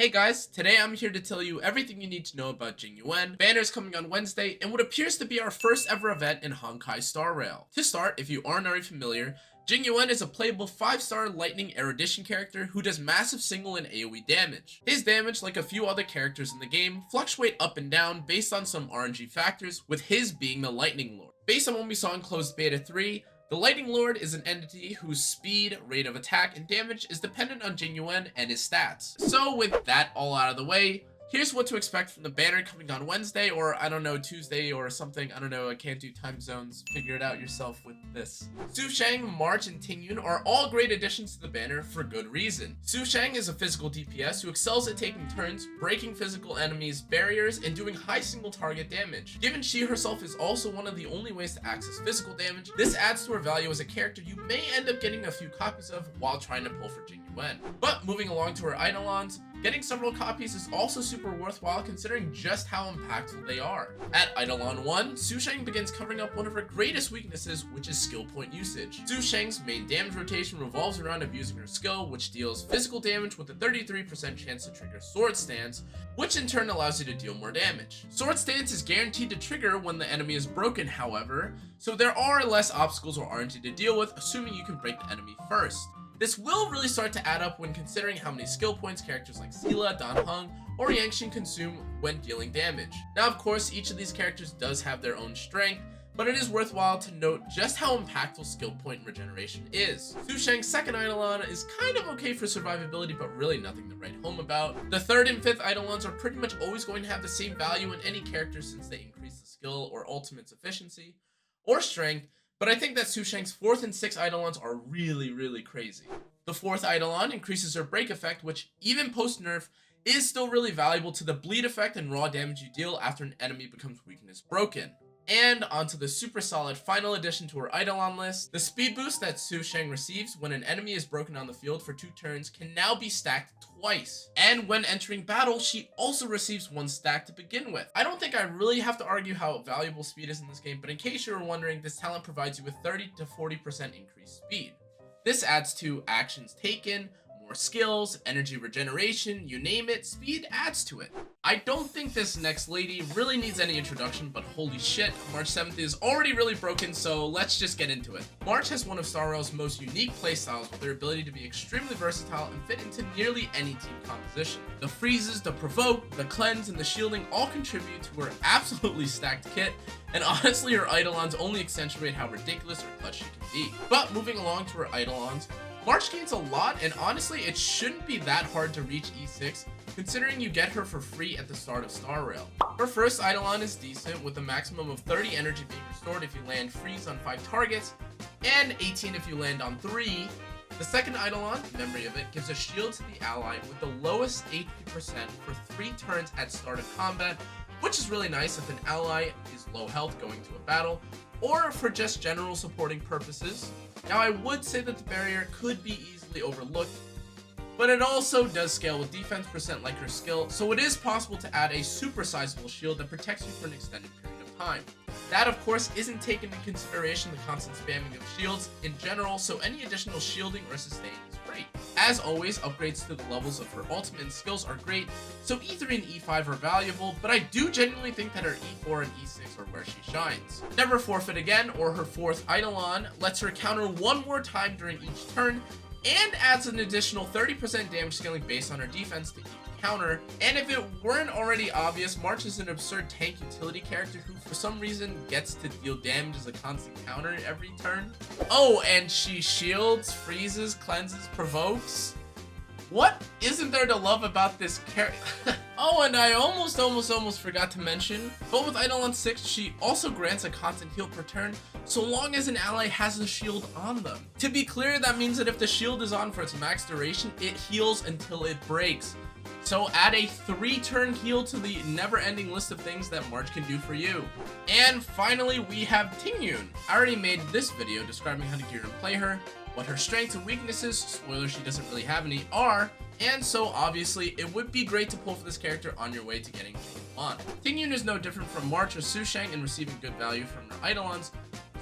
Hey guys, today I'm here to tell you everything you need to know about Jing Yuan. Banner's coming on Wednesday and what appears to be our first ever event in Honkai-Star-Rail. To start, if you aren't already familiar, Jing Yuan is a playable 5-star lightning erudition character who does massive single and AoE damage. His damage, like a few other characters in the game, fluctuate up and down based on some RNG factors, with his being the Lightning Lord. Based on what we saw in closed beta 3, the Lightning Lord is an entity whose speed, rate of attack, and damage is dependent on Jing Yuan and his stats. So with that all out of the way, here's what to expect from the banner coming on Wednesday, or I don't know, Tuesday or something. I don't know, I can't do time zones. Figure it out yourself with this. Sushang, March, and Tingyun are all great additions to the banner for good reason. Sushang is a physical DPS who excels at taking turns, breaking physical enemies' barriers, and doing high single target damage. Given she herself is also one of the only ways to access physical damage, this adds to her value as a character you may end up getting a few copies of while trying to pull for Jing Yuan. But moving along to her Eidolons, getting several copies is also super worthwhile considering just how impactful they are. At Eidolon 1, Sushang begins covering up one of her greatest weaknesses, which is skill point usage. Sushang's main damage rotation revolves around abusing her skill, which deals physical damage with a 33% chance to trigger Sword Stance, which in turn allows you to deal more damage. Sword Stance is guaranteed to trigger when the enemy is broken, however, so there are less obstacles or RNG to deal with, assuming you can break the enemy first. This will really start to add up when considering how many skill points characters like Sela, Dan Heng, or Yangshin consume when dealing damage. Now of course, each of these characters does have their own strength, but it is worthwhile to note just how impactful skill point regeneration is. Sushang's second Eidolon is kind of okay for survivability, but really nothing to write home about. The third and fifth Eidolons are pretty much always going to have the same value in any character since they increase the skill or ultimate's efficiency or strength, but I think that Sushang's fourth and sixth Eidolons are really crazy. The fourth Eidolon increases her break effect, which even post-nerf is still really valuable to the bleed effect and raw damage you deal after an enemy becomes weakness broken. And onto the super solid final addition to her Eidolon list, the speed boost that Sushang receives when an enemy is broken on the field for 2 turns can now be stacked twice. And when entering battle, she also receives 1 stack to begin with. I don't think I really have to argue how valuable speed is in this game, but in case you were wondering, this talent provides you with 30 to 40% increased speed. This adds to actions taken, more skills, energy regeneration, you name it, speed adds to it. I don't think this next lady really needs any introduction, but holy shit, March 7th is already really broken, so let's just get into it. March has one of Star Rail's most unique playstyles with their ability to be extremely versatile and fit into nearly any team composition. The freezes, the provoke, the cleanse, and the shielding all contribute to her absolutely stacked kit, and honestly her Eidolons only accentuate how ridiculous or clutch she can be. But moving along to her Eidolons, March gains a lot, and honestly it shouldn't be that hard to reach E6 considering you get her for free at the start of Star Rail. Her first Eidolon is decent with a maximum of 30 energy being restored if you land freeze on 5 targets and 18 if you land on 3. The second Eidolon, Memory of It, gives a shield to the ally with the lowest HP% for 3 turns at start of combat, which is really nice if an ally is low health going to a battle, or for just general supporting purposes. Now I would say that the barrier could be easily overlooked, but it also does scale with defense percent like her skill, so it is possible to add a super sizable shield that protects you for an extended period of time. That of course isn't taken into consideration the constant spamming of shields in general, so any additional shielding or sustain is great. As always, upgrades to the levels of her ultimate and skills are great, so E3 and E5 are valuable, but I do genuinely think that her E4 and E6 are where she shines. Never Forfeit Again, or her fourth Eidolon, lets her counter 1 more time during each turn, and adds an additional 30% damage scaling based on her defense to each counter. And if it weren't already obvious, March is an absurd tank utility character who for some reason gets to deal damage as a constant counter every turn. Oh, and she shields, freezes, cleanses, provokes. What isn't there to love about this character? Oh, and I almost forgot to mention, but with Eidolon 6, she also grants a constant heal per turn, so long as an ally has a shield on them. To be clear, that means that if the shield is on for its max duration, it heals until it breaks. So add a 3-turn heal to the never-ending list of things that March can do for you. And finally, we have Tingyun. I already made this video describing how to gear and play her, what her strengths and weaknesses, spoiler she doesn't really have any, are, and so obviously it would be great to pull for this character on your way to getting Yuan. Tingyun is no different from March or Sushang in receiving good value from her Eidolons,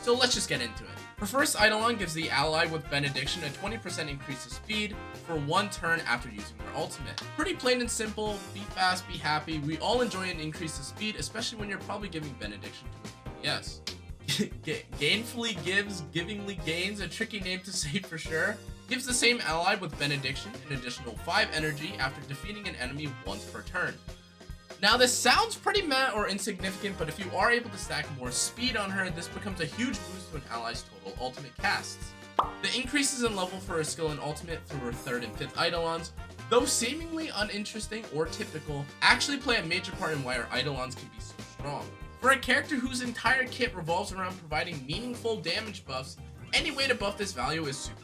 so let's just get into it. Her first Eidolon gives the ally with Benediction a 20% increase of speed for 1 turn after using their ultimate. Pretty plain and simple, be fast, be happy. We all enjoy an increase of speed, especially when you're probably giving Benediction to a DPS. Gainfully gives, givingly gains, a tricky name to say for sure. Gives the same ally with Benediction an additional 5 energy after defeating an enemy once per turn. Now this sounds pretty meh or insignificant, but if you are able to stack more speed on her, this becomes a huge boost to an ally's total ultimate casts. The increases in level for her skill and ultimate through her 3rd and 5th Eidolons, though seemingly uninteresting or typical, actually play a major part in why her Eidolons can be so strong. For a character whose entire kit revolves around providing meaningful damage buffs, any way to buff this value is super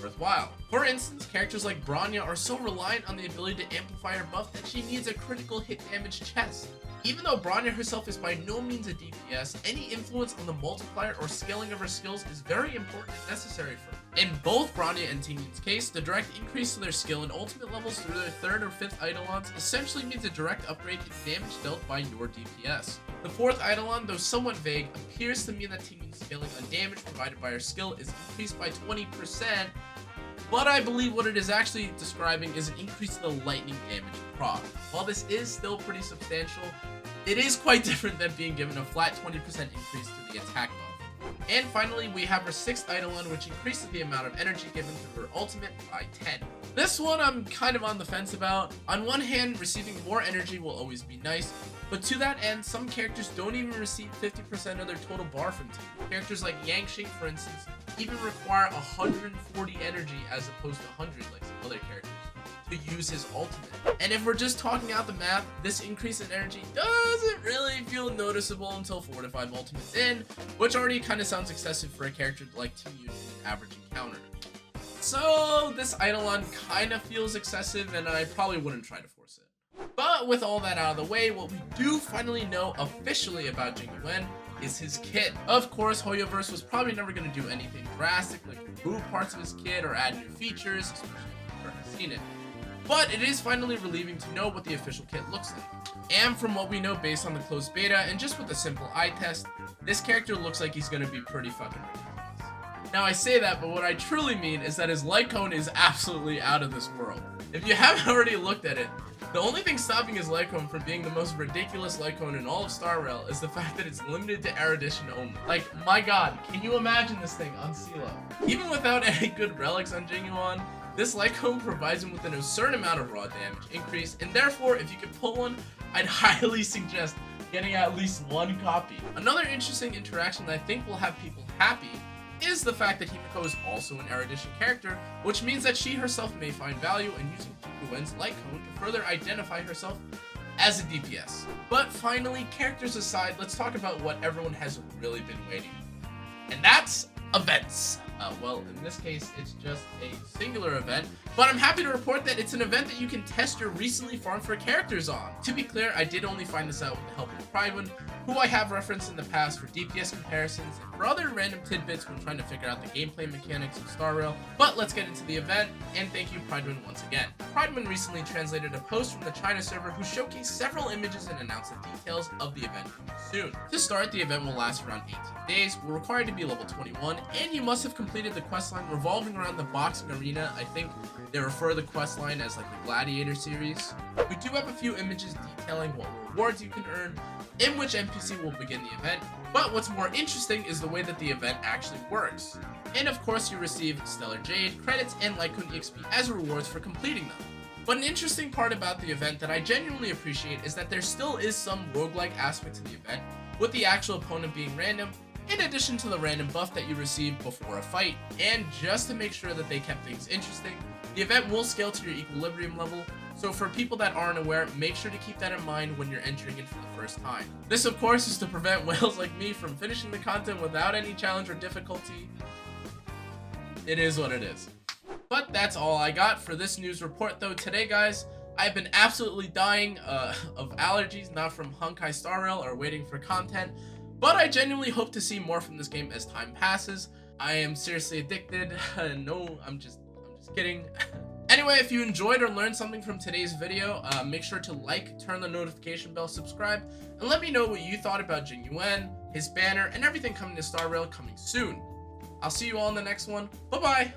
worthwhile. For instance, characters like Bronya are so reliant on the ability to amplify her buff that she needs a critical hit damage chest. Even though Bronya herself is by no means a DPS, any influence on the multiplier or scaling of her skills is very important and necessary for her. In both Bronya and Tingyun's case, the direct increase to their skill and ultimate levels through their 3rd or 5th Eidolons essentially means a direct upgrade in damage dealt by your DPS. The 4th Eidolon, though somewhat vague, appears to mean that Tingyun's scaling on damage provided by her skill is increased by 20%, but I believe what it is actually describing is an increase to the lightning damage proc. While this is still pretty substantial, it is quite different than being given a flat 20% increase to the attack buff. And finally, we have her 6th Eidolon, which increases the amount of energy given through her ultimate by 10. This one I'm kind of on the fence about. On one hand, receiving more energy will always be nice, but to that end, some characters don't even receive 50% of their total bar from team. Characters like Yangxing, for instance, even require 140 energy as opposed to 100 like some other characters to use his ultimate. And if we're just talking out the math, this increase in energy doesn't really feel noticeable until 4 to 5 ultimates in, which already kind of sounds excessive for a character like Tingyun in an average encounter. So this Eidolon kind of feels excessive, and I probably wouldn't try to force it. But with all that out of the way, what we do finally know officially about Jing Yuan is his kit. Of course, Hoyoverse was probably never going to do anything drastic like remove parts of his kit or add new features, especially if you've already seen it. But it is finally relieving to know what the official kit looks like. And from what we know based on the closed beta and just with a simple eye test, this character looks like he's going to be pretty fucking ridiculous. Now I say that, but what I truly mean is that his light cone is absolutely out of this world. If you haven't already looked at it, the only thing stopping his light cone from being the most ridiculous light cone in all of Star Rail is the fact that it's limited to erudition only. Like, my god, can you imagine this thing on CeeLo? Even without any good relics on Jing Yuan, this light cone provides him with an absurd amount of raw damage increase, and therefore, if you can pull one, I'd highly suggest getting at least one copy. Another interesting interaction that I think will have people happy is the fact that Himiko is also an erudition character, which means that she herself may find value in using Yuan's light cone to further identify herself as a DPS. But finally, characters aside, let's talk about what everyone has really been waiting for. And that's events. Well, in this case, it's just a singular event, but I'm happy to report that it's an event that you can test your recently farmed for characters on. To be clear, I did only find this out with the help of Pridewin, who I have referenced in the past for DPS comparisons and for other random tidbits when trying to figure out the gameplay mechanics of Star Rail. But let's get into the event, and thank you Pridewin once again. Pridewin recently translated a post from the China server who showcased several images and announced the details of the event coming soon. To start, the event will last around 18 days, we're required to be level 21, and you must have completed the questline revolving around the boxing arena. I think they refer to the questline as like the Gladiator series. We do have a few images detailing what rewards you can earn, in which NPC will begin the event, but what's more interesting is the way that the event actually works. And of course, you receive Stellar Jade, credits, and Lycoon EXP as rewards for completing them. But an interesting part about the event that I genuinely appreciate is that there still is some roguelike aspect to the event, with the actual opponent being random, in addition to the random buff that you receive before a fight. And just to make sure that they kept things interesting, the event will scale to your equilibrium level, so for people that aren't aware, make sure to keep that in mind when you're entering it for the first time. This of course is to prevent whales like me from finishing the content without any challenge or difficulty. It is what it is. But that's all I got for this news report though today, guys. I've been absolutely dying of allergies, not from honkaistarrail or waiting for content, but I genuinely hope to see more from this game as time passes. I am seriously addicted. No, I'm just kidding. Anyway, if you enjoyed or learned something from today's video, make sure to like, turn the notification bell, subscribe, and let me know what you thought about Jing Yuan, his banner, and everything coming to Star Rail coming soon. I'll see you all in the next one. Bye-bye.